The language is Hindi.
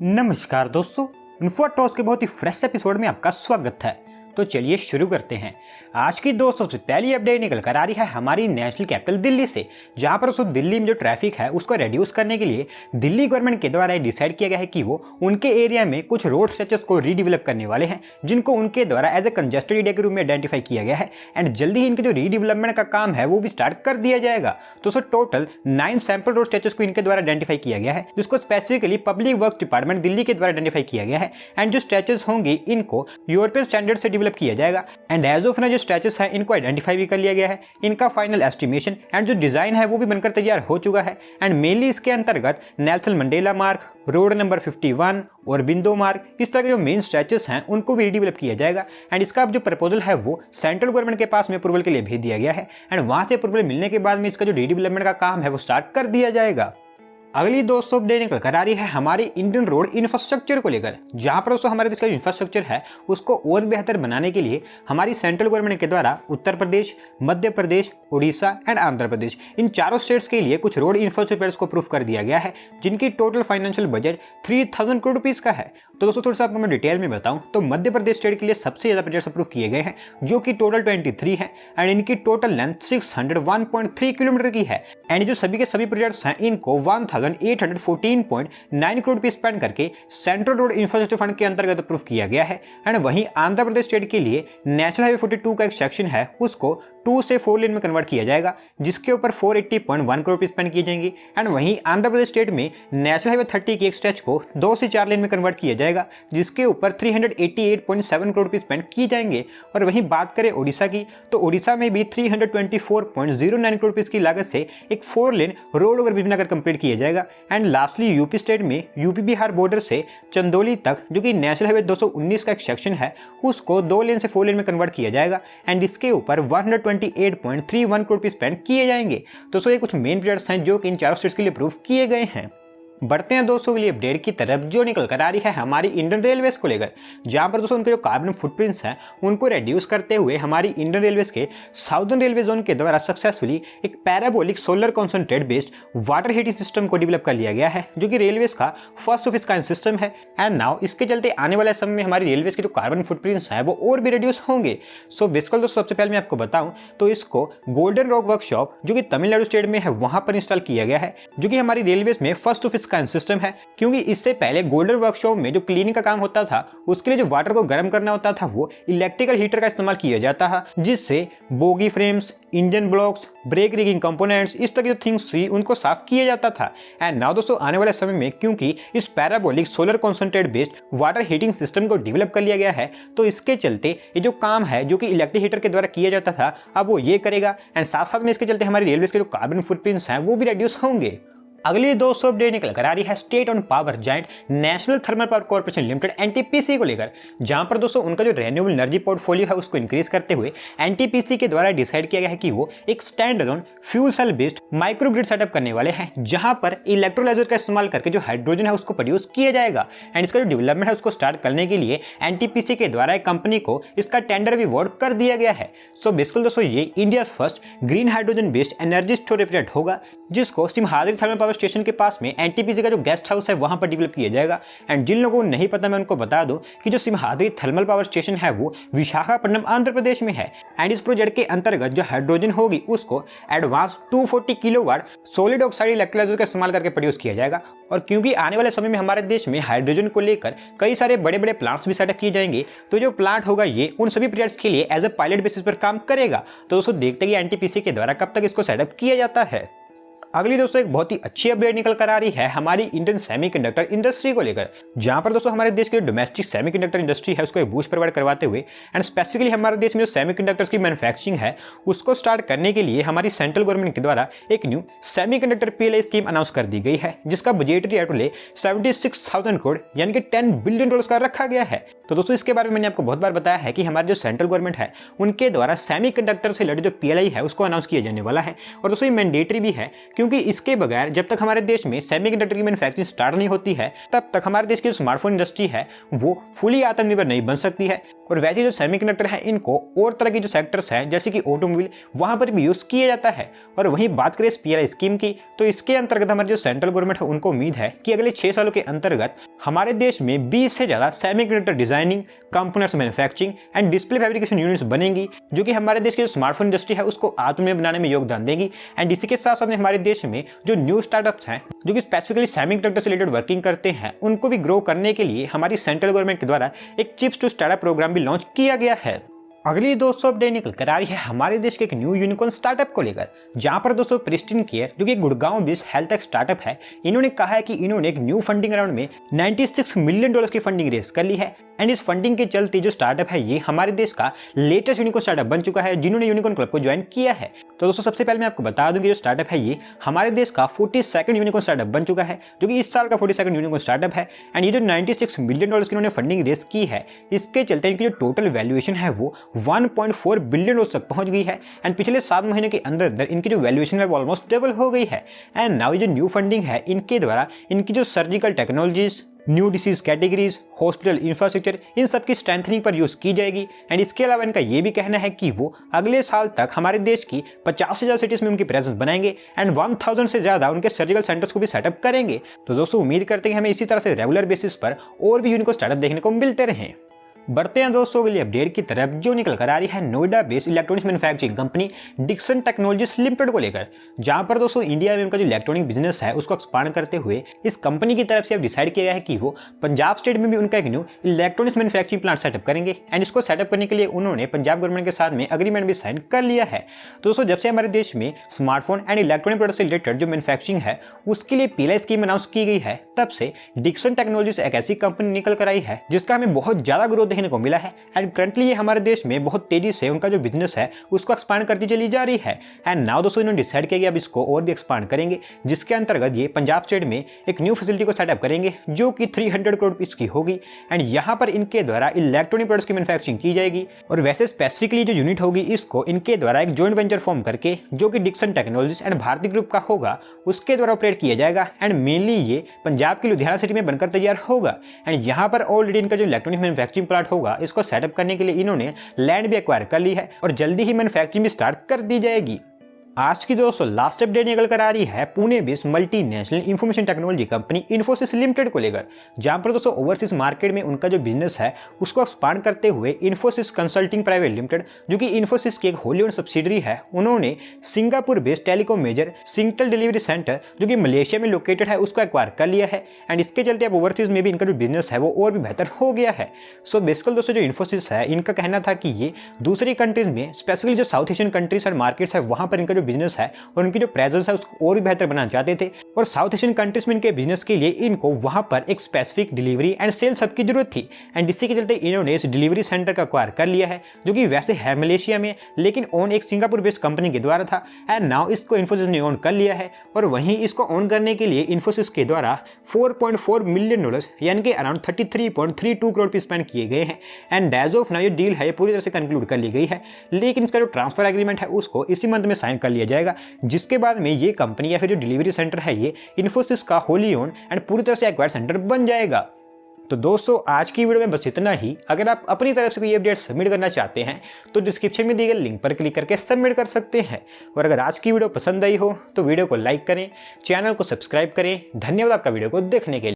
नमस्कार दोस्तों, इन्फोटॉस के बहुत ही फ्रेश एपिसोड में आपका स्वागत है। तो चलिए शुरू करते हैं। आज की दोस्तों सबसे पहली अपडेट निकल कर आ रही है हमारी नेशनल कैपिटल दिल्ली से, जहां पर दोस्तों दिल्ली में जो ट्रैफिक है उसको रिड्यूस करने के लिए दिल्ली गवर्नमेंट के द्वारा डिसाइड किया गया है कि वो उनके एरिया में कुछ रोड स्ट्रेचेस को रीडेवलप करने वाले हैं, जिनको उनके द्वारा एज ए कंजेस्टेड एरिया के रूप में आइडेंटिफाई किया गया है। एंड जल्दी ही इनके जो रीडेवलपमेंट का काम है वो भी स्टार्ट कर दिया जाएगा। तो so total 9 sample road stretches को इनके द्वारा आइडेंटिफाई किया गया है, जिसको specifically public work department Delhi के द्वारा आइडेंटिफाई किया गया है। एंड जो स्ट्रेचेस होंगे इनको यूरोपियन स्टैंडर्ड से डेवलप किया जाएगा। एंड एज ऑफ ना जो स्ट्रेचेस है इनको आइडेंटिफाई भी कर लिया गया है। इनका फाइनल एस्टिमेशन एंड जो डिजाइन है वो भी बनकर तैयार हो चुका है। एंड मेनली इसके अंतर्गत नेल्सन मंडेला मार्ग, रोड नंबर 51 और बिंदो मार्ग, इस तरह के जो मेन स्ट्रेचेस हैं उनको भी रिडेवलप किया जाएगा। एंड इसका जो प्रपोजल है वो सेंट्रल गवर्नमेंट के पास में अप्रूवल के लिए भेज दिया गया है। एंड वहां से अप्रूवल मिलने के बाद में इसका जो रीडेवलपमेंट का काम है वो स्टार्ट कर दिया जाएगा। अगली दोस्तों अपडेट निकल कर आ रही है हमारी इंडियन रोड इंफ्रास्ट्रक्चर को लेकर, जहां पर दोस्तों हमारे देश का इंफ्रास्ट्रक्चर है उसको और बेहतर बनाने के लिए हमारी सेंट्रल गवर्नमेंट के द्वारा उत्तर प्रदेश, मध्य प्रदेश, उड़ीसा एंड आंध्र प्रदेश, इन चारों स्टेट्स के लिए कुछ रोड इंफ्रास्ट्रक्चर को अप्रूव कर दिया गया है, जिनकी total financial budget 3000 crore rupees का है। तो दोस्तों थोड़ा सा आपको मैं डिटेल में बताऊं तो मध्य प्रदेश स्टेट के लिए सबसे ज्यादा प्रोजेक्ट्स अप्रूव किए गए हैं, जो कि टोटल 23 है। एंड इनकी टोटल लेंथ 601.3 किलोमीटर की है। एंड जो सभी के सभी प्रोजेक्ट्स हैं इनको 1814.9 करोड़ रुपए स्पेंड करके सेंट्रल रोड इंफ्रास्ट्रक्चर फंड के अंतर्गत अप्रूव किया गया है। एंड वहीं आंध्र प्रदेश स्टेट के लिए नेशनल हाईवे 42 का एक सेक्शन है उसको 2 से 4 लेन में कन्वर्ट किया जाएगा, जिसके ऊपर 480.1 करोड़ रुपए स्पेंड किए जाएंगे। एंड वहीं आंध्र प्रदेश स्टेट में नेशनल हाईवे 30 की एक स्ट्रेच को 2 से 4 लेन में कन्वर्ट किया जाएगा, जिसके ऊपर 388.7 करोड़ रुपए स्पेंड किए जाएंगे। और वहीं बात करें ओडिशा की, तो ओडिशा में भी 324.09 करोड़ रुपए की लागत से एक 4 लेन रोड ओवर ब्रिज बनाकर कंप्लीट किया जाएगा। एंड लास्टली यूपी स्टेट में यूपी बिहार बॉर्डर से चंदौली तक, जो कि नेशनल हाईवे 219 का एक सेक्शन है, उसको 2 लेन से 4 लेन में कन्वर्ट किया जाएगा। एंड इसके ऊपर 128.31 करोड़ रुपए स्पेंड किए जाएंगे। तो सो ये कुछ मेन प्रोजेक्ट्स हैं जो कि इन चारों स्टेट्स के लिए अप्रूव किए गए हैं। बढ़ते हैं दोस्तों अगली अपडेट की तरफ, जो निकल कर आ रही है हमारी इंडियन रेलवेज को लेकर, जहां पर दोस्तों उनके जो कार्बन फुटप्रिंट्स हैं उनको रिड्यूस करते हुए हमारी इंडियन रेलवेज के साउदर्न रेलवे जोन के द्वारा सक्सेसफुली एक parabolic solar concentrate based water heating system को डेवलप कर लिया गया है, जो कि रेलवेज का first of its kind system है। एंड नाउ इसके चलते आने वाले समय में हमारी रेलवेज के जो कार्बन फुटप्रिंट्स हैं वो और भी रिड्यूस होंगे। सो बेसिकली दोस्तों सबसे पहले मैं आपको बताऊं तो इसको गोल्डन रॉक वर्कशॉप, जो कि तमिलनाडु स्टेट में है, वहां पर इंस्टॉल किया गया है, जो कि हमारी रेलवेज में first of its kind system है। क्योंकि इससे पहले गोल्डन वर्कशॉप में जो क्लीनिंग का काम होता था उसके लिए जो वाटर को गर्म करना होता था वो इलेक्ट्रिकल हीटर का इस्तेमाल किया जाता था, जिससे bogie frames, engine blocks, brake rigging components, इस तरह की जो थिंग्स थी उनको साफ किया जाता था। एंड नाउ दोस्तों आने वाले समय में क्योंकि इस parabolic solar concentrate based water heating system को डेवलप कर लिया गया है, तो इसके चलते ये जो काम है जो कि इलेक्ट्रिक हीटर के द्वारा किया जाता था अब वो ये करेगा। एंड साथ साथ में इसके चलते हमारी रेलवे के जो कार्बन फुटप्रिंट्स हैं वो भी रिड्यूस होंगे। अगली 200 अपडेट निकल कर आ रही है state on power giant national thermal power corporation limited NTPC को लेकर, जहां पर दोस्तों उनका जो रेन्यूएबल एनर्जी पोर्टफोलियो है उसको इंक्रीज करते हुए एनटीपीसी के द्वारा डिसाइड किया गया है कि वो एक stand alone fuel cell based microgrid setup करने वाले हैं, जहां पर इलेक्ट्रोलाइजर का इस्तेमाल करके जो हाइड्रोजन है उसको प्रोड्यूस किया जाएगा। एंड इसका जो डेवलपमेंट है उसको स्टार्ट करने के लिए एनटीपीसी के द्वारा एक कंपनी को इसका टेंडर भी अवार्ड कर दिया गया है। सो बेसिकली दोस्तों ये India first green hydrogen based energy storage project होगा, जिसको सिमहाद्री थर्मल पावर स्टेशन के पास में एनटीपीसी का जो गेस्ट हाउस है वहां पर डेवलप किया जाएगा। एंड जिन लोगों को नहीं पता मैं उनको बता दूं कि जो सिमहाद्री थर्मल पावर स्टेशन है वो विशाखापट्टनम आंध्र प्रदेश में है। एंड इस प्रोजेक्ट के अंतर्गत जो हाइड्रोजन होगी उसको advance 240 kilowatt solid oxide electrolyser का इस्तेमाल करके प्रोड्यूस किया जाएगा। और क्योंकि आने वाले समय में हमारे देश में हाइड्रोजन को लेकर कई सारे बड़े बड़े प्लांट्स भी सेटअप किए जाएंगे, तो जो प्लांट होगा ये उन सभी प्रोजेक्ट्स के लिए एज ए पायलट बेसिस पर काम करेगा। तो दोस्तों देखते हैं एनटीपीसी के द्वारा कब तक इसको सेटअप किया जाता है। अगली दोस्तों एक बहुत ही अच्छी अपडेट निकल कर आ रही है हमारी इंडियन सेमीकंडक्टर इंडस्ट्री को लेकर, जहां पर दोस्तों हमारे देश की डोमेस्टिक सेमीकंडक्टर इंडस्ट्री है उसको एक बूस्ट प्रोवाइड करवाते हुए एंड स्पेसिफिकली हमारे देश में जो सेमीकंडक्टर्स की मैन्युफैक्चरिंग है उसको स्टार्ट करने के लिए हमारी सेंट्रल गवर्नमेंट के द्वारा एक new semiconductor PLI scheme announce कर दी गई है, जिसका बजटरी आउटले 76,000 करोड़ यानी कि $10 बिलियन का रखा गया है। तो दोस्तों इसके बारे में मैंने आपको बहुत बार बताया है कि हमारी जो सेंट्रल गवर्नमेंट है उनके द्वारा सेमीकंडक्टर से रिलेटेड जो पीएलआई है उसको अनाउंस किया जाने वाला है। और दोस्तों ये मैंडेटरी भी है क्योंकि इसके बगैर जब तक हमारे देश में सेमीकंडक्टर की मैन्युफैक्चरिंग स्टार्ट नहीं होती है तब तक हमारे देश की जो स्मार्टफोन इंडस्ट्री है वो फुली आत्मनिर्भर नहीं बन सकती है। और वैसे जो सेमीकंडक्टर है इनको और तरह के जो सेक्टर्स हैं जैसे कि ऑटोमोबाइल वहां पर भी यूज किया जाता है। और वहीं बात करें PLI स्कीम की तो इसके अंतर्गत हमारी जो सेंट्रल गवर्नमेंट है उनको उम्मीद है कि अगले 6 सालों के अंतर्गत हमारे देश में 20 से ज्यादा semiconductor designing, components manufacturing and display fabrication units बनेंगी जो कि हमारे देश की जो स्मार्टफोन इंडस्ट्री है उसको आत्मनिर्भर बनाने में योगदान देंगी। एंड इसी के साथ साथ हमारे देश में जो न्यू स्टार्टअप्स हैं जो कि स्पेसिफिकली सेमीकंडक्टर से रिलेटेड वर्किंग करते हैं उनको भी ग्रो करने के लिए हमारी सेंट्रल गवर्नमेंट के द्वारा एक चिप्स टू स्टार्टअप प्रोग्राम भी लॉन्च किया गया है। अगली दोस्तों अपडेट निकल कर आ रही है हमारे देश के एक न्यू यूनिकॉर्न स्टार्टअप को लेकर, जहां पर दोस्तों प्रिस्टिन केयर जो कि Gurgaon based health tech startup है, इन्होंने कहा है कि इन्होंने एक न्यू फंडिंग राउंड में $96 मिलियन की फंडिंग रेस कर ली है। एंड इस फंडिंग के चलते जो स्टार्टअप है ये हमारे देश का लेटेस्ट यूनिकॉर्न स्टार्टअप बन चुका है जिन्होंने यूनिकॉर्न क्लब को ज्वाइन किया है। तो दोस्तों सबसे पहले मैं आपको बता दूं कि जो स्टार्टअप है ये हमारे देश का 42nd यूनिकॉर्न स्टार्टअप बन चुका है जो कि इस साल का 42nd यूनिकॉर्न स्टार्टअप है। एंड ये जो $96 मिलियन की इन्होंने फंडिंग रेस की है इसके चलते इनकी जो टोटल वैल्यूएशन है वो 1.4 बिलियन तक पहुंच गई है। एंड पिछले 7 महीने के अंदर इनकी जो वैल्यूएशन है वो ऑलमोस्ट डबल हो गई है। एंड नाउ ये जो न्यू फंडिंग है इनके द्वारा इनकी जो surgical technologies, new disease categories, hospital infrastructure in सब की स्ट्रेंथनिंग पर यूज की जाएगी। एंड इसके अलावा इनका ये भी कहना है कि वो अगले साल तक हमारे देश की 50 से ज्यादा सिटीज में उनकी प्रेजेंस बनाएंगे एंड 1000 से ज्यादा उनके सर्जिकल सेंटर्स को भी सेटअप करेंगे। तो दोस्तों उम्मीद करते हैं हमें इसी तरह से रेगुलर बेसिस पर और भी यूनिकॉर्न स्टार्टअप देखने को मिलते रहें। बढ़ते हैं दोस्तों अगली अपडेट की तरफ जो निकल कर आ रही है Noida based electronics manufacturing company Dixon technologies limited को लेकर, जहां पर दोस्तों इंडिया में उनका जो इलेक्ट्रॉनिक बिजनेस है उसको एक्सपांड करते हुए इस कंपनी की तरफ से अब डिसाइड किया गया है कि वो पंजाब स्टेट में भी उनका एक new electronics manufacturing plant setup करेंगे। एंड इसको सेटअप करने के लिए उन्होंने पंजाब गवर्नमेंट के साथ में एग्रीमेंट भी साइन कर लिया है। तो दोस्तों जब से हमारे देश में स्मार्टफोन एंड इलेक्ट्रॉनिक प्रोडक्ट से रिलेटेड जो मैन्युफैक्चरिंग है उसके लिए PLI स्कीम अनाउंस की गई है तब से डिक्सन टेक्नोलॉजीज एक ऐसी कंपनी निकल कर आई है जिसका हमें बहुत ज्यादा ग्रोथ देखने को मिला है। एंड करंटली ये हमारे देश में बहुत तेजी से उनका जो बिजनेस है उसको एक्सपांड करती चली जा रही है। एंड नाउ दोस्तों इन्होंने डिसाइड किया कि अब इसको और भी एक्सपांड करेंगे जिसके अंतर्गत ये पंजाब स्टेट में एक न्यू फैसिलिटी को सेटअप करेंगे जो कि 300 करोड़ रुपीज की होगी। एंड यहाँ पर इनके द्वारा इलेक्ट्रॉनिक प्रोडक्ट्स की मैन्युफैक्चरिंग की जाएगी। और वैसे स्पेसिफिकली जो यूनिट होगी इसको इनके द्वारा एक जॉइंट वेंचर फॉर्म करके जो कि Dixon technologies and Bharti group का होगा उसके द्वारा ऑपरेट किया जाएगा। एंड मेनली ये पंजाब की लुधियाना सिटी में बनकर तैयार होगा। एंड यहाँ पर ऑलरेडी इनका जो इलेक्ट्रॉनिक मैन्युफैक्चरिंग प्लांट होगा इसको सेटअप करने के लिए इन्होंने लैंड भी एक्वायर कर ली है और जल्दी ही मैन्युफैक्चरिंग भी स्टार्ट कर दी जाएगी। आज की दोस्तों लास्ट अपडेट निकल कर आ रही है Pune based multinational information technology company Infosys limited को लेकर, जहां पर दोस्तों ओवरसीज मार्केट में उनका जो बिजनेस है उसको एक्सपांड करते हुए इन्फोसिस कंसल्टिंग प्राइवेट लिमिटेड जो कि इन्फोसिस की एक होली ओन्ड सब्सिडरी है उन्होंने Singapore based telecom major Singtel delivery centre जो कि मलेशिया में लोकेटेड है उसको एक्वायर कर लिया है। एंड इसके चलते अब ओवरसीज में भी इनका जो बिजनेस है वो और भी बेहतर हो गया है। सो बेसिकली दोस्तों जो इन्फोसिस है इनका कहना था कि ये दूसरी कंट्रीज में स्पेसिफिकली जो साउथ एशियन कंट्रीज और मार्केट्स है वहां पर इनका जो बिजनेस है और उनकी जो प्रेजेंस है उसको और भी बेहतर बनाना चाहते थे। और साउथ एशियन कंट्रीज में इनके बिजनेस के लिए इनको वहां पर एक specific delivery and sales hub की जरूरत थी। एंड इसी के चलते इन्होंने इस डिलीवरी सेंटर का एक्वायर कर लिया है जो कि वैसे है मलेशिया में लेकिन ओन एक सिंगापुर बेस्ड कंपनी के द्वारा था। एंड नाउ इसको इन्फोसिस ने ओन कर लिया है और वहीं इसको ओन करने के लिए इन्फोसिस के द्वारा $4.4 मिलियन यानी कि अराउंड 33.32 करोड़ रुपए स्पेंड किए गए हैं। एंड एज ऑफ नाउ ये डील है पूरी तरह से कंक्लूड कर ली गई है, लेकिन इसका जो ट्रांसफर एग्रीमेंट है उसको इसी मंथ में साइन कर लिया जाएगा, जिसके बाद में ये कंपनी या फिर जो डिलीवरी सेंटर है ये इन्फोसिस का होली ओन एंड पूरी तरह से एक्वायर्ड सेंटर बन जाएगा। तो दोस्तों आज की वीडियो में बस इतना ही। अगर आप अपनी तरफ से कोई अपडेट सबमिट करना चाहते हैं तो डिस्क्रिप्शन में दिए गए लिंक पर क्लिक करके सबमिट कर सकते हैं। और अगर आज की वीडियो पसंद आई हो तो वीडियो को लाइक करें, चैनल को सब्सक्राइब करें। धन्यवाद आपका वीडियो को देखने के लिए।